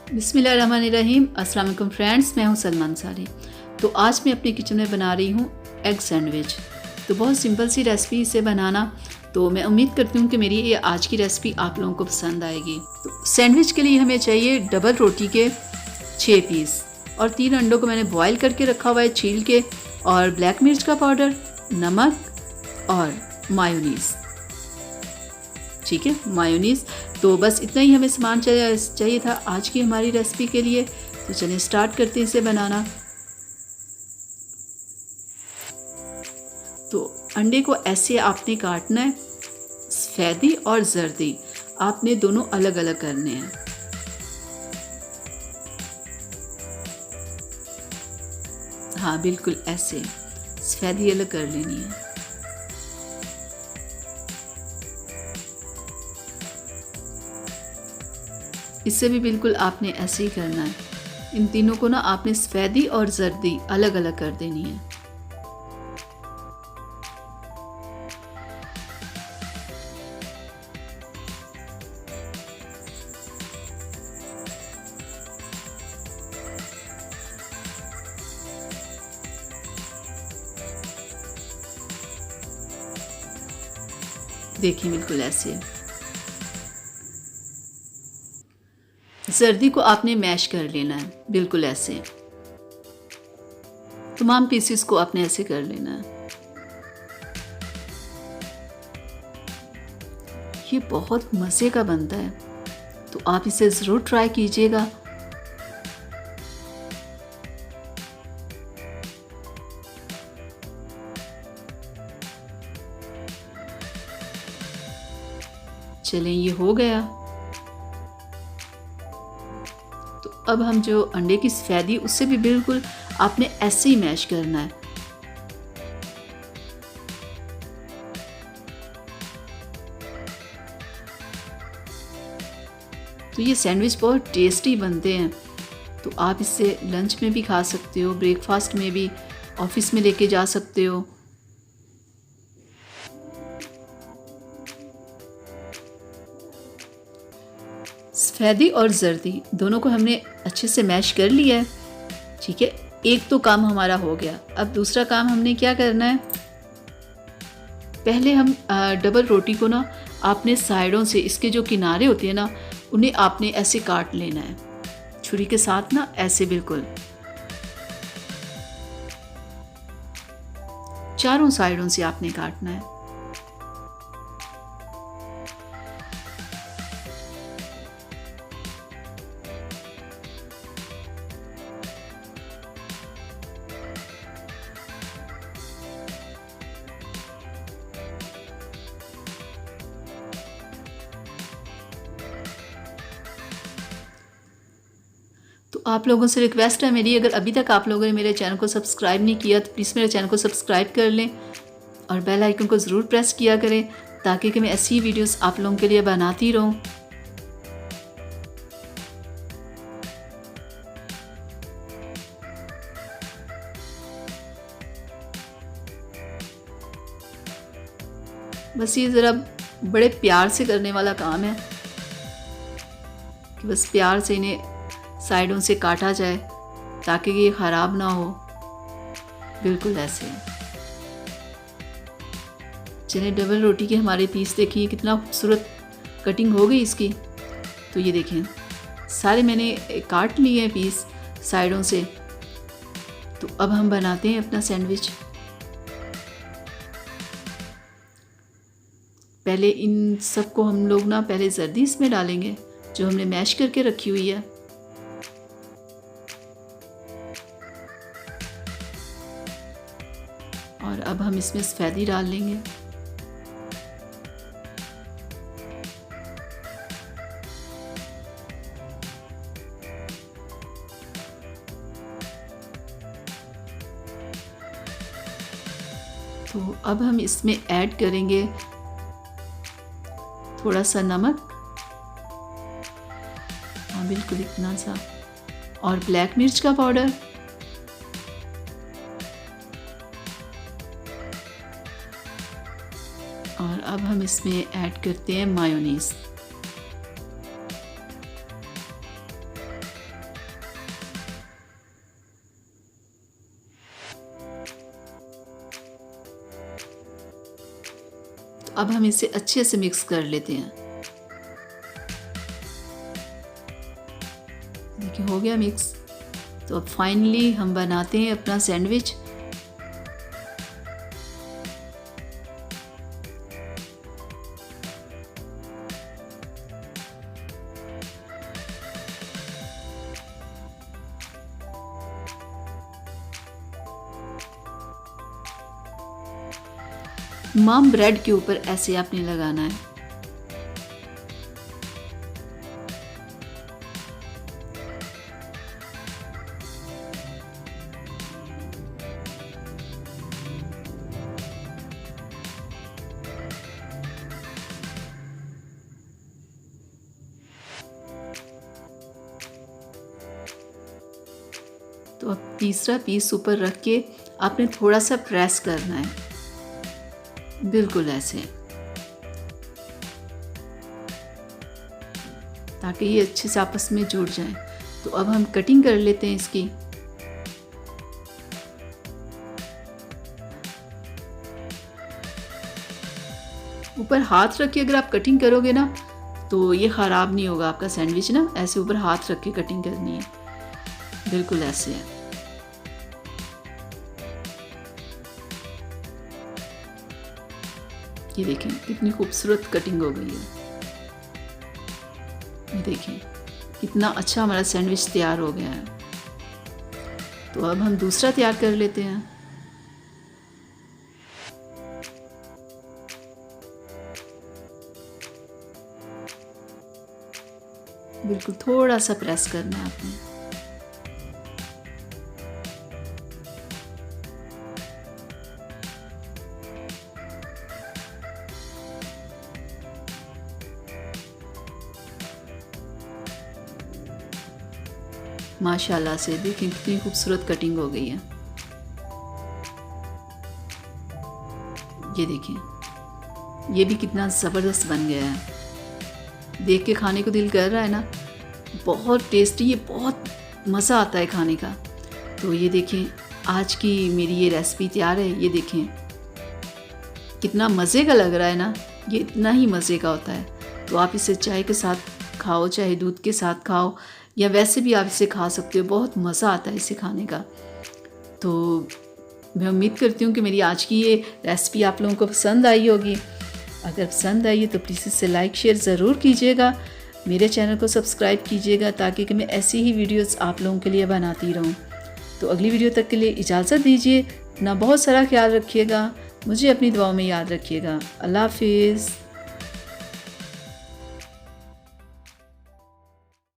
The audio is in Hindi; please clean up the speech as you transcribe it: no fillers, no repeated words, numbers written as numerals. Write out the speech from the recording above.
बिस्मिल्लाहिर्रहमानिर्रहीम। अस्सलाम वालेकुम फ्रेंड्स, मैं हूं सलमा अंसारी। तो आज मैं अपने किचन में बना रही हूं एग सैंडविच। तो बहुत सिंपल सी रेसिपी इसे बनाना। तो मैं उम्मीद करती हूं कि मेरी ये आज की रेसिपी आप लोगों को पसंद आएगी। तो सैंडविच के लिए हमें चाहिए डबल रोटी के 6 पीस और 3 अंडों को मैंने बॉयल करके रखा हुआ है छील के, और ब्लैक मिर्च का पाउडर, नमक और मायोनीज़। ठीक है, मायोनीज़। तो बस इतना ही हमें सामान चाहिए था आज की हमारी रेसिपी के लिए। तो चलिए स्टार्ट करते हैं इसे बनाना। तो अंडे को ऐसे आपने काटना है, सफ़ेदी और जर्दी आपने दोनों अलग अलग करने हैं। हाँ बिल्कुल ऐसे सफ़ेदी अलग कर लेनी है। इससे भी बिल्कुल आपने ऐसे ही करना है। इन तीनों को ना आपने सफ़ेदी और जर्दी अलग अलग कर देनी है। देखिए बिल्कुल ऐसे। जर्दी को आपने मैश कर लेना है, बिल्कुल ऐसे। तमाम पीसेस को आपने ऐसे कर लेना है। ये बहुत मज़े का बनता है, तो आप इसे ज़रूर ट्राई कीजिएगा। चलें, ये हो गया। तो अब हम जो अंडे की सफ़ेदी, उससे भी बिल्कुल आपने ऐसे ही मैश करना है। तो ये सैंडविच बहुत टेस्टी बनते हैं। तो आप इससे लंच में भी खा सकते हो, ब्रेकफास्ट में भी, ऑफिस में लेके जा सकते हो। सफ़ेदी और जर्दी दोनों को हमने अच्छे से मैश कर लिया है। ठीक है, एक तो काम हमारा हो गया। अब दूसरा काम हमने क्या करना है, पहले हम डबल रोटी को ना आपने साइडों से, इसके जो किनारे होते हैं ना, उन्हें आपने ऐसे काट लेना है छुरी के साथ ना, ऐसे बिल्कुल चारों साइडों से आपने काटना है। तो आप लोगों से रिक्वेस्ट है मेरी, अगर अभी तक आप लोगों ने मेरे चैनल को सब्सक्राइब नहीं किया तो प्लीज़ मेरे चैनल को सब्सक्राइब कर लें और बेल आइकन को ज़रूर प्रेस किया करें, ताकि कि मैं ऐसी वीडियोस आप लोगों के लिए बनाती रहूं। बस ये ज़रा बड़े प्यार से करने वाला काम है कि बस प्यार से इन्हें साइडों से काटा जाए ताकि ये ख़राब ना हो, बिल्कुल ऐसे। चलिए, डबल रोटी के हमारे पीस देखिए कितना खूबसूरत कटिंग हो गई इसकी। तो ये देखें सारे मैंने काट लिए हैं पीस साइडों से। तो अब हम बनाते हैं अपना सैंडविच। पहले इन सबको हम लोग ना पहले जर्दी इसमें डालेंगे जो हमने मैश करके रखी हुई है। और अब हम इसमें सफ़ेदी डाल लेंगे। तो अब हम इसमें ऐड करेंगे थोड़ा सा नमक, हाँ बिल्कुल इतना सा, और ब्लैक मिर्च का पाउडर, और अब हम इसमें ऐड करते हैं मायोनीज़। अब हम इसे अच्छे से मिक्स कर लेते हैं। देखिए हो गया मिक्स। तो अब फाइनली हम बनाते हैं अपना सैंडविच। तमाम ब्रेड के ऊपर ऐसे आपने लगाना है। तो अब तीसरा पीस ऊपर रख के आपने थोड़ा सा प्रेस करना है, बिल्कुल ऐसे, ताकि ये अच्छे से आपस में जुड़ जाए। तो अब हम कटिंग कर लेते हैं इसकी। ऊपर हाथ रख के अगर आप कटिंग करोगे ना तो ये ख़राब नहीं होगा आपका सैंडविच ना। ऐसे ऊपर हाथ रख के कटिंग करनी है, बिल्कुल ऐसे है। ये देखें कितनी खूबसूरत कटिंग हो गई है। ये देखें कितना अच्छा हमारा सैंडविच तैयार हो गया है। तो अब हम दूसरा तैयार कर लेते हैं। बिल्कुल थोड़ा सा प्रेस करना है आपने। माशाल्लाह से देखें कितनी खूबसूरत कटिंग हो गई है। ये देखें ये भी कितना ज़बरदस्त बन गया है। देख के खाने को दिल कर रहा है ना। बहुत टेस्टी, ये बहुत मज़ा आता है खाने का। तो ये देखें आज की मेरी ये रेसिपी तैयार है। ये देखें कितना मज़े का लग रहा है ना। ये इतना ही मज़े का होता है। तो आप इसे चाय के साथ खाओ, चाहे दूध के साथ खाओ, या वैसे भी आप इसे खा सकते हो। बहुत मज़ा आता है इसे खाने का। तो मैं उम्मीद करती हूँ कि मेरी आज की ये रेसिपी आप लोगों को पसंद आई होगी। अगर पसंद आई है तो प्लीज़ इसे लाइक शेयर ज़रूर कीजिएगा। मेरे चैनल को सब्सक्राइब कीजिएगा ताकि कि मैं ऐसी ही वीडियोस आप लोगों के लिए बनाती रहूँ। तो अगली वीडियो तक के लिए इजाज़त दीजिए। अपना बहुत सारा ख्याल रखिएगा। मुझे अपनी दुआओं में याद रखिएगा। अल्लाह हाफिज़।